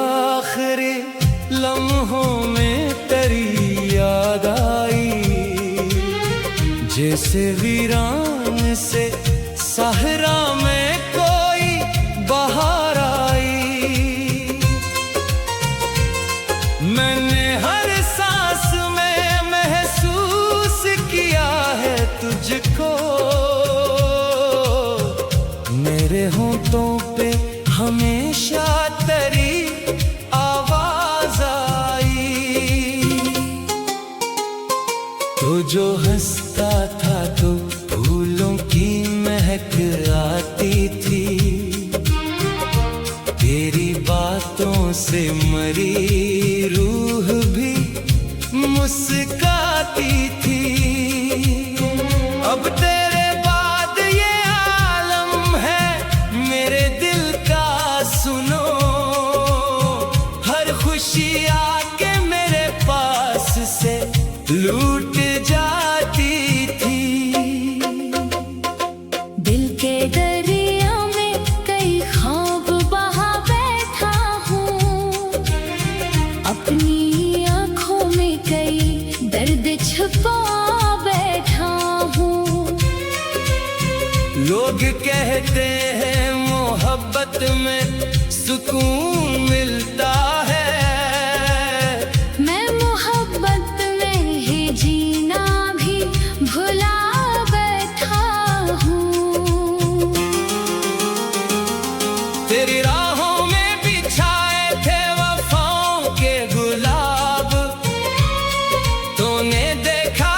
आखिरी लम्हों में तेरी याद आई, जैसे वीरान से सहरा में कोई बहार आई। मैंने हर सांस में महसूस किया है तुझको, मेरे होंठों पे हमेशा तेरी आवाज आई। तो जो हंसता था तो फूलों की महक आती थी, तेरी बातों से मरी रूह भी मुस्काती थी। अब तेरे बाद ये आलम है मेरे दिल का, सुनो हर खुशी आके मेरे पास से लूट जाती थी। दिल के दरिया में कई ख्वाब बहा बैठा हूँ, अपनी आँखों में कई दर्द छुपा बैठा हूँ। लोग कहते हैं मोहब्बत में सुकून मिलता है, मैं मोहब्बत में ही जीना भी भुला बैठा हूँ। तेरी राहों में बिछाए थे वफाओं के गुलाब, तूने देखा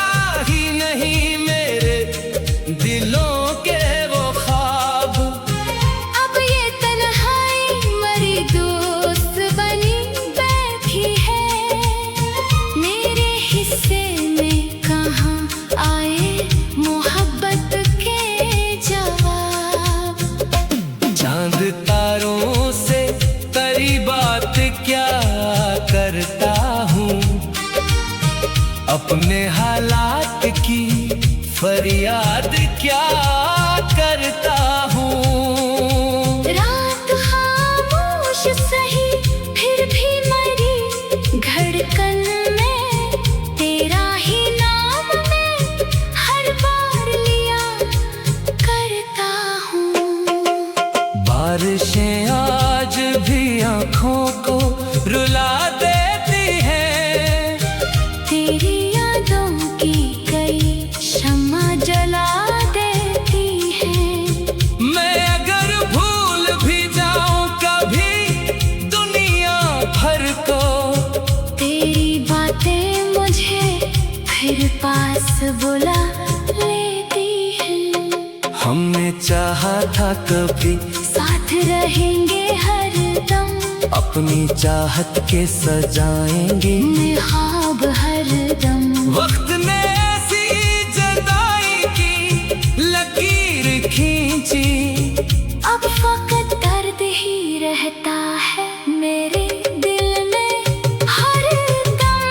ही नहीं मेरे दिलों के वो ख्वाब। अब ये तन्हाई मरी दोस्त बनी बैठी है, मेरे हिस्से में कहाँ आए मोहब्बत के जवाब। चांद तारों से तेरी बात क्या करता हूँ, अपने हालात की फरियाद क्या करता हूँ। रात खामोश सही फिर भी मरी धड़कन में, तेरा ही नाम मैं हर बार लिया करता हूँ। बारिशें आज भी आँखों को रुला देती हैं, तेरी यादों की कई शम्मा जला देती है। मैं अगर भूल भी जाऊं कभी दुनिया भर को, तेरी बातें मुझे फिर पास बुला लेती हैं। हमने चाहा था कभी साथ रहेंगे हरदम, अपनी चाहत के सजाएंगे ख्वाब हरदम। वक्त ने ऐसी जुदाई की लकीर खींची, अब फकत दर्द ही रहता है मेरे दिल में हरदम।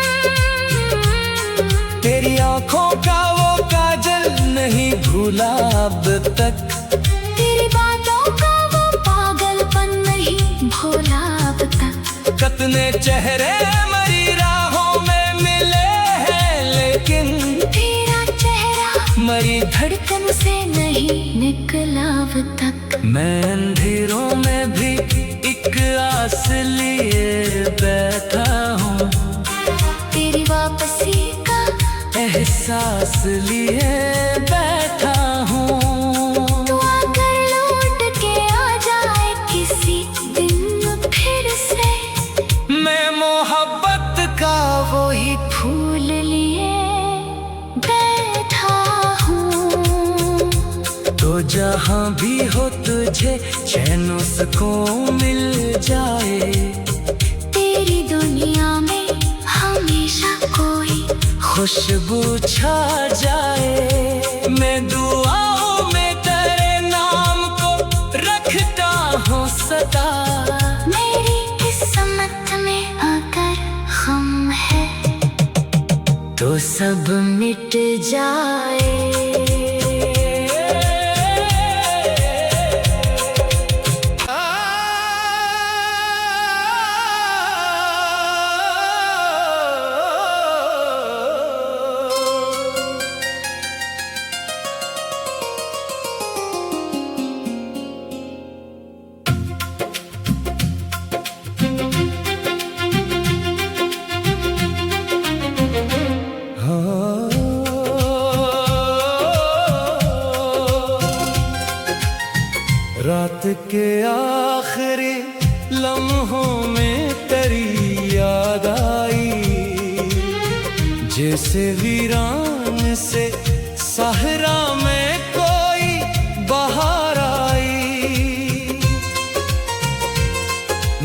तेरी आंखों का वो काजल नहीं भूला अब तक, तेरी बातों का वो पागलपन नहीं भूला अब तक। कितने चेहरे मरी राहों में मिले हैं, लेकिन तेरा चेहरा मरी धड़कन से नहीं निकला अब तक। मैं अंधेरों में भी एक आस लिए बैठा हूँ, तेरी वापसी का एहसास लिए बैठा हूँ। तू आकर लौट के आ जाए किसी दिन फिर से, मैं मोहब्बत का वो ही फूल लिए बैठा हूँ। तो जहाँ भी हो तुझे चैन सुकून मिल जाए, तेरी दुनिया में हमेशा कोई खुशबू छा जाए। मैं दुआओं में तेरे नाम को रखता हूँ सदा, मेरी किस्मत में अगर गम है तो सब मिट जाए। जैसे वीरान से सहरा में कोई बहार आई।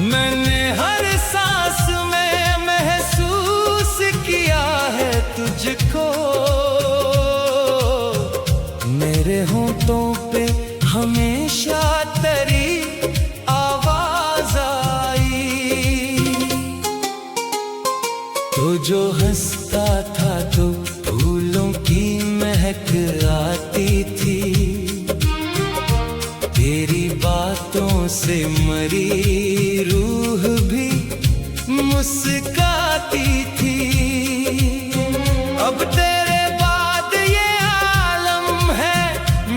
मैंने हर सांस में महसूस किया है तुझको, मेरे होंठों पे हमेशा तेरी आवाज आई। तो जो हंसता था तो फूलों की महक आती थी, तेरी बातों से मरी रूह भी मुस्काती थी। अब तेरे बाद ये आलम है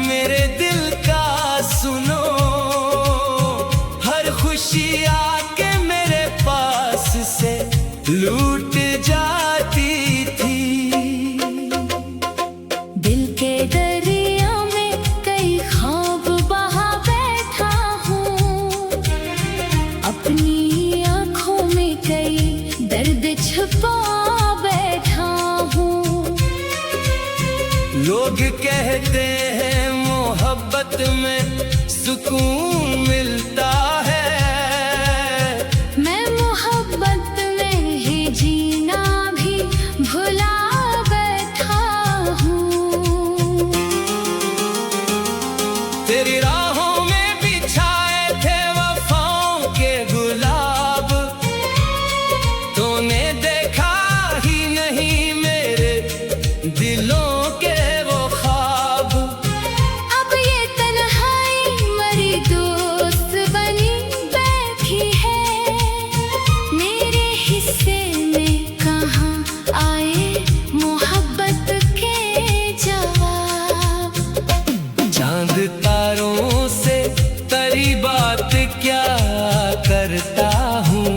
मेरे दिल का, सुनो हर खुशी आके मेरे पास से लूट जाती थी। दिल के दरिया में कई ख्वाब बहा बैठा हूँ, अपनी आँखों में कई दर्द छुपा बैठा हूँ। लोग कहते हैं मोहब्बत में सुकून मिलता है, मैं मोहब्बत में ही जीना भी भुला बैठा हूँ। तेरी राहों में बिछाए थे वफाओं के गुलाब, तूने देखा ही नहीं मेरे दिलों के वो ख्वाब। अब ये तन्हाई मरी दोस्त बनी बैठी है, मेरे हिस्से में कहाँ आए मोहब्बत के जवाब। चांद तारों से तेरी बात क्या करता हूँ,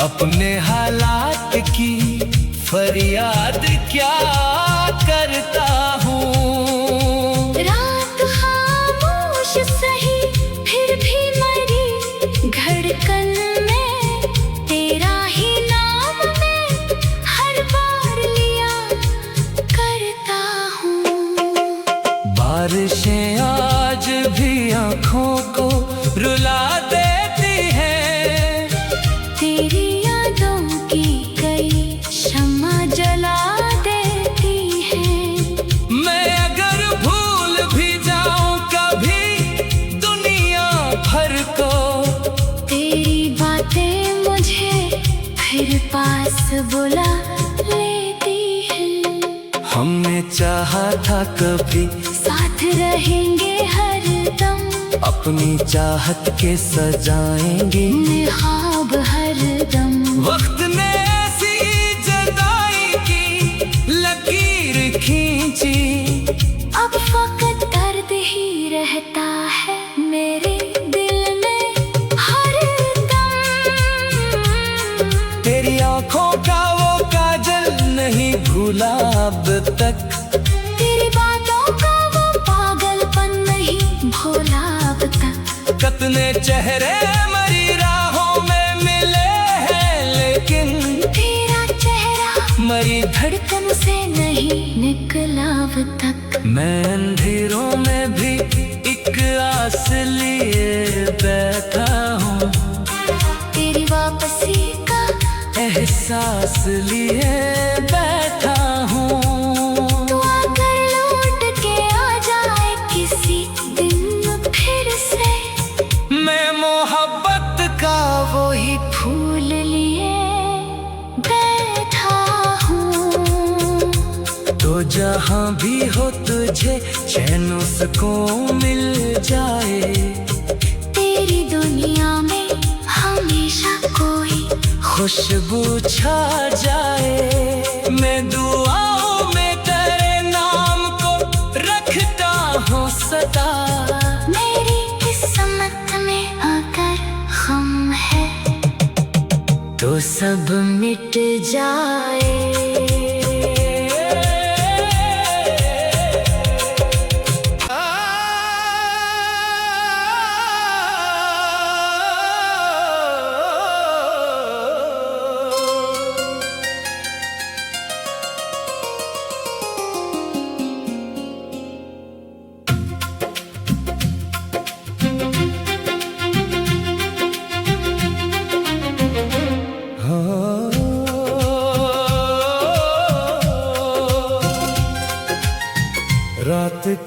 अपने हालात की फरियाद क्या करता हूँ। रात खामोश सही फिर भी मरी धड़कन में, तेरा ही नाम मैं हर बार लिया करता हूँ। बारिशें आज भी आँखों को रुला देती हैं, तेरी यादों की कई शम्मा जला देती है। मैं अगर भूल भी जाऊं कभी दुनिया भर को, तेरी बातें मुझे फिर पास बुला लेती हैं। हमने चाहा था कभी साथ रहेंगे हरदम, अपनी चाहत के सजाएंगे ख्वाब हरदम। वक्त ने ऐसी जुदाई की लकीर खींची, अब फकत दर्द ही रहता है मेरे दिल में हरदम। तेरी आंखों का वो काजल नहीं भूला अब तक, तेरी बातों का वो पागलपन नहीं भूला अब तक। कितने चेहरे मरी राहों में मिले हैं, लेकिन तेरा चेहरा मरी धड़कन से नहीं निकला अब तक। मैं अंधेरों में भी एक आस लिए बैठा हूँ, तेरी वापसी का एहसास लिए बैठा हूँ। तू आकर लौट के आ जाए किसी दिन फिर से, मैं मोहब्बत का वो ही फूल लिए बैठा हूँ। तो जहाँ भी हो तुझे चैन सुकून मिल जाए, तेरी दुनिया में हमेशा कोई खुशबू छा जाए। मैं दुआओं में तेरे नाम को रखता हूँ सदा, मेरी किस्मत में अगर गम है तो सब मिट जाए।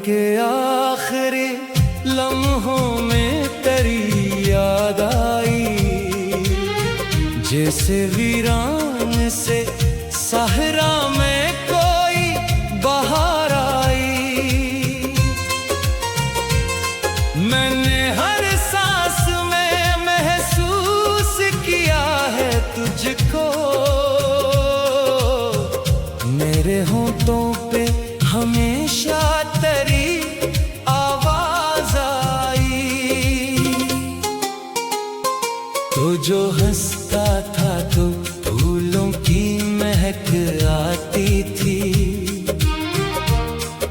के आखिरी लम्हों में तेरी याद आई, जैसे वीरान से सहरा में कोई बहार आई। मैंने हर सांस में महसूस किया है तुझको, मेरे होंठों पे हमेशा तेरी आवाज आई। तो जो हंसता था तो फूलों की महक आती थी,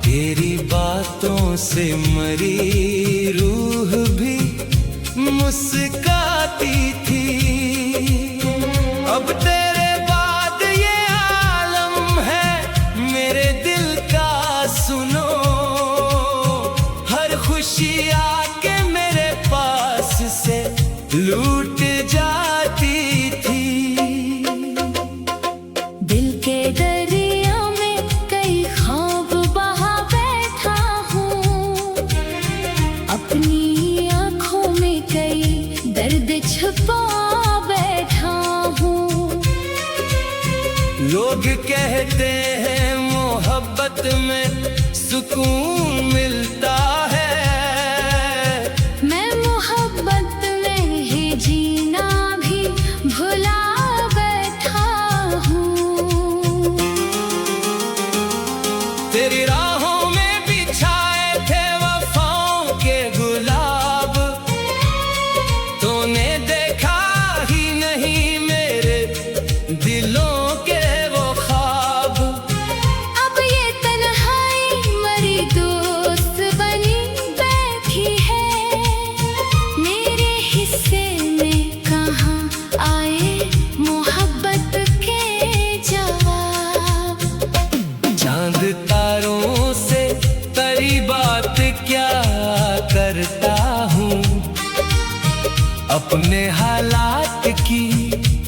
तेरी बातों से मरी रूह भी मुस्काती थी। अब तेरे बाद ये आलम है मेरे दिल का, सुनो हर खुशी आके मेरे पास से लूट जाती थी। दिल के दरिया में कई ख्वाब बहा बैठा हूँ, अपनी आँखों में कई दर्द छुपा बैठा हूँ। लोग कहते हैं मोहब्बत में सुकून मिलता है, मैं मोहब्बत में ही जीना भी भुला बैठा हूँ। तेरी राहों में बिछाए थे वफाओं के गुलाब, तूने देखा ही नहीं मेरे दिलों के वो ख्वाब। अब ये तन्हाई मरी दोस्त बनी बैठी है, मेरे हिस्से में कहाँ आए मोहब्बत के जवाब। चांद तारों से तेरी बात क्या करता हूँ, अपने हालात की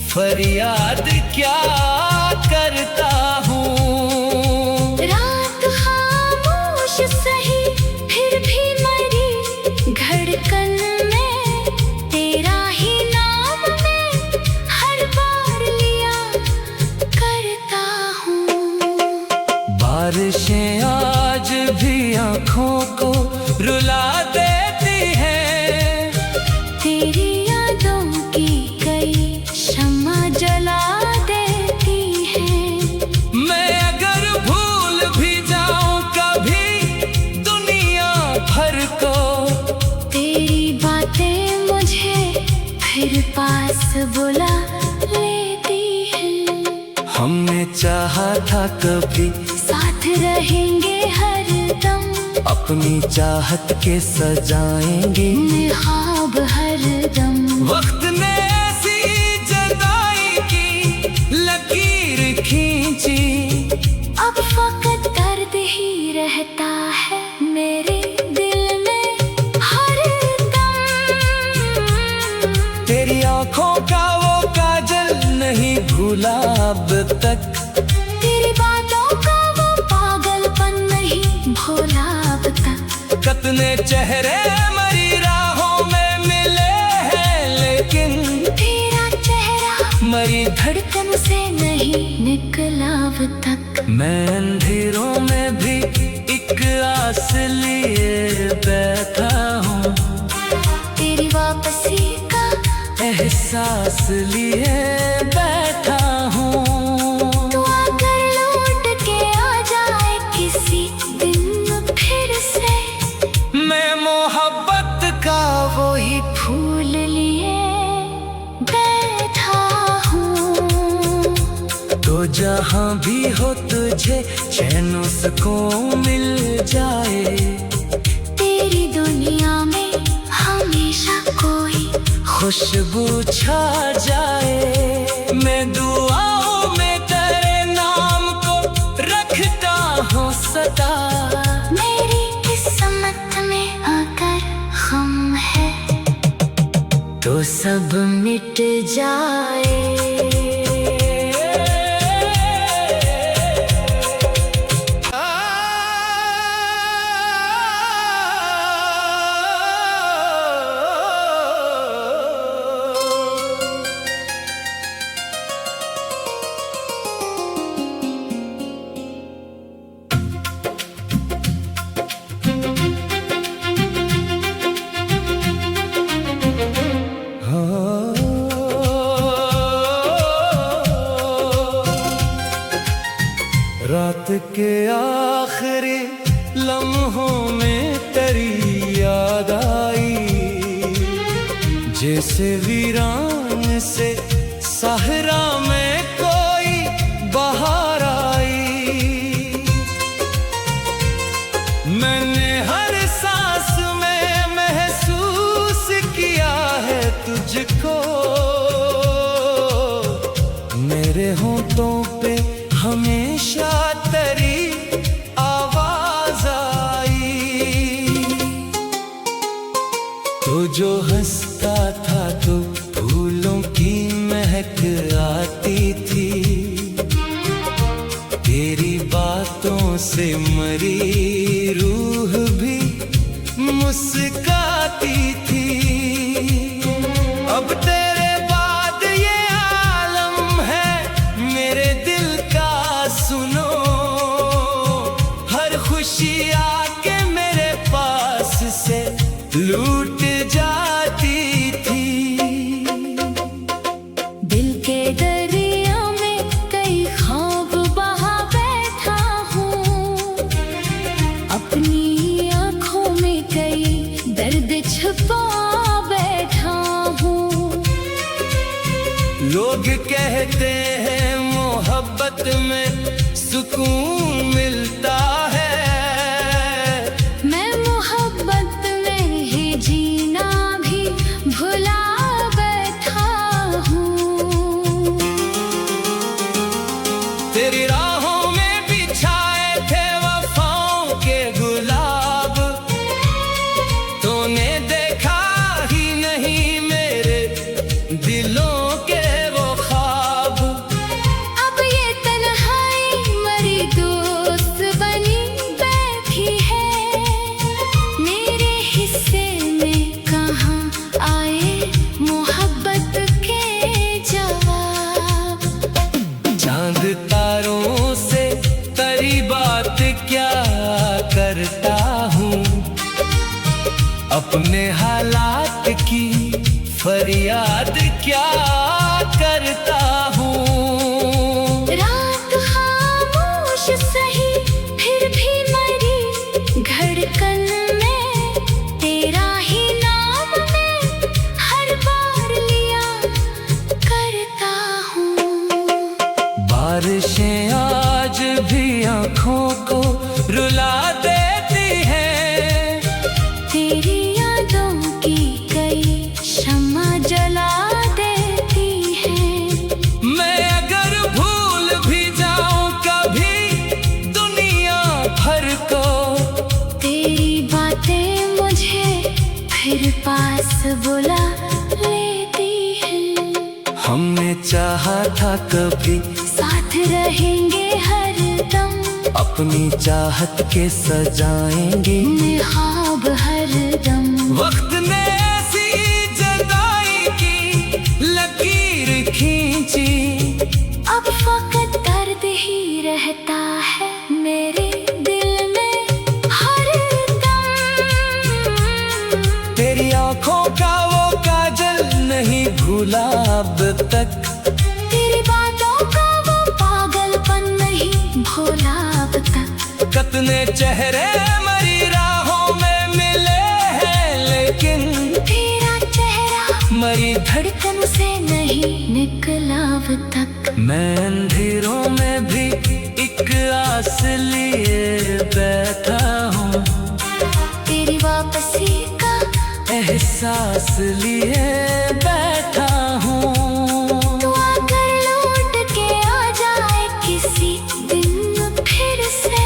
फरियाद क्या करता हूँ। रात खामोश सही फिर भी मरी धड़कन में, तेरा ही नाम मैं हर बार लिया करता हूँ। बारिशें आज भी आँखों को रुला देती हैं, तेरी यादों की कई शम्मा जला देती है। मैं अगर भूल भी जाऊं कभी दुनिया भर को, तेरी बातें मुझे फिर पास बुला लेती हैं। हमने चाहा था कभी साथ रहेंगे हर दम, अपनी चाहत के सजाएंगे ख्वाब हर दम। वक्त ने ऐसी जुदाई की लकीर खींची, अब फकत दर्द ही रहता है मेरे दिल में हर दम। तेरी आंखों का वो काजल नहीं भूला अब तक, तेरी बातों का वो पागलपन नहीं भूला अब तक। कितने चेहरे मरी राहों में मिले हैं, लेकिन तेरा चेहरा मरी धड़कन से नहीं निकला अब तक। मैं अंधेरों में भी एक आस लिए बैठा हूँ, तेरी वापसी का एहसास लिए बैठा हूँ। तू आकर लौट के आ जाए किसी दिन फिर से, मैं मोहब्बत का वही फूल लिए बैठा हूँ। तो जहाँ भी हो तुझे चैन सुकून मिल जाए, तेरी दुनिया में हमेशा कोई खुशबू छा जाए। मैं दुआओं में तेरे नाम को रखता हूँ सदा, मेरी किस्मत में अगर गम है तो सब मिट जाए। के आखिरी लम्हों में तेरी याद आई, जैसे वीरान से सहरा में कोई बहार आई। मैंने हर सांस में महसूस किया है तुझको, मेरे होंठों पे हमेशा तेरी आवाज आई। तो जो हंसता था तो फूलों की महक आती थी, तेरी बातों से मरी रूह भी मुस्काती थी। अब तेरे बाद ये आलम है मेरे दिल का, सुनो हर खुशी आके मेरे पास से लूट जाती थी। दिल के दरिया में कई ख्वाब बहा बैठा हूँ, अपनी आँखों में कई दर्द छुपा बैठा हूँ। लोग कहते हैं मोहब्बत में सुकून मिलता है, मैं मोहब्बत में ही जीना भी भुला बैठा हूँ। तेरी राहों में बिछाए थे वफाओं के गुलाब, तूने देखा ही नहीं मेरे दिलों के वो ख्वाब। अब ये तन्हाई मरी दोस्त बनी बैठी है, मेरे हिस्से में कहाँ आए मोहब्बत के जवाब। चांद तारों से तेरी बात क्या करता हूँ, अपने हालात की फरियाद क्या करता हूँ। रात खामोश सही फिर भी मरी धड़कन में, तेरा ही नाम मैं हर बार लिया करता हूँ। बारिशें आज भी आँखों को रुला देती हैं, तेरी यादों की कई शम्मा जला देती है। मैं अगर भूल भी जाऊं कभी दुनिया भर को, तेरी बातें मुझे फिर पास बुला लेती हैं। हमने चाहा था कभी साथ रहेंगे हरदम, अपनी चाहत के सजाएंगे ख्वाब हरदम। वक्त ने ऐसी जुदाई की लकीर खींची, अब फकत दर्द ही रहता है मेरे दिल में हरदम। तेरी आंखों का वो काजल नहीं भूला अब तक, तेरी बातों का वो पागलपन नहीं भूला अब तक। कितने चेहरे मरी राहों में मिले हैं, लेकिन तेरा चेहरा मरी धड़कन से नहीं निकला अब तक। मैं अंधेरों में भी एक आस लिए बैठा हूँ, तेरी वापसी का एहसास लिए बैठा हूँ। तू आकर लौट के आ जाए किसी दिन फिर से,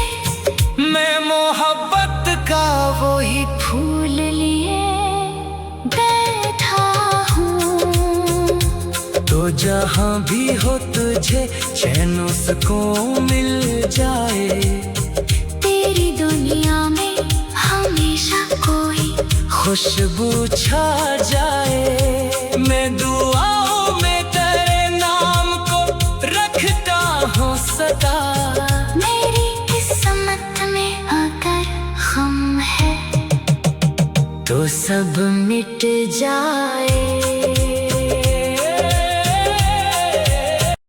मैं मोहब्बत का वो ही फूल लिए बैठा हूँ। तो जहाँ भी हो तुझे चैन सुकून मिल जाए, तेरी दुनिया में हमेशा कोई खुशबू छा जाए। मैं दुआओं में तेरे नाम को रखता हूँ सदा, मेरी किस्मत में अगर गम है तो सब मिट जाए।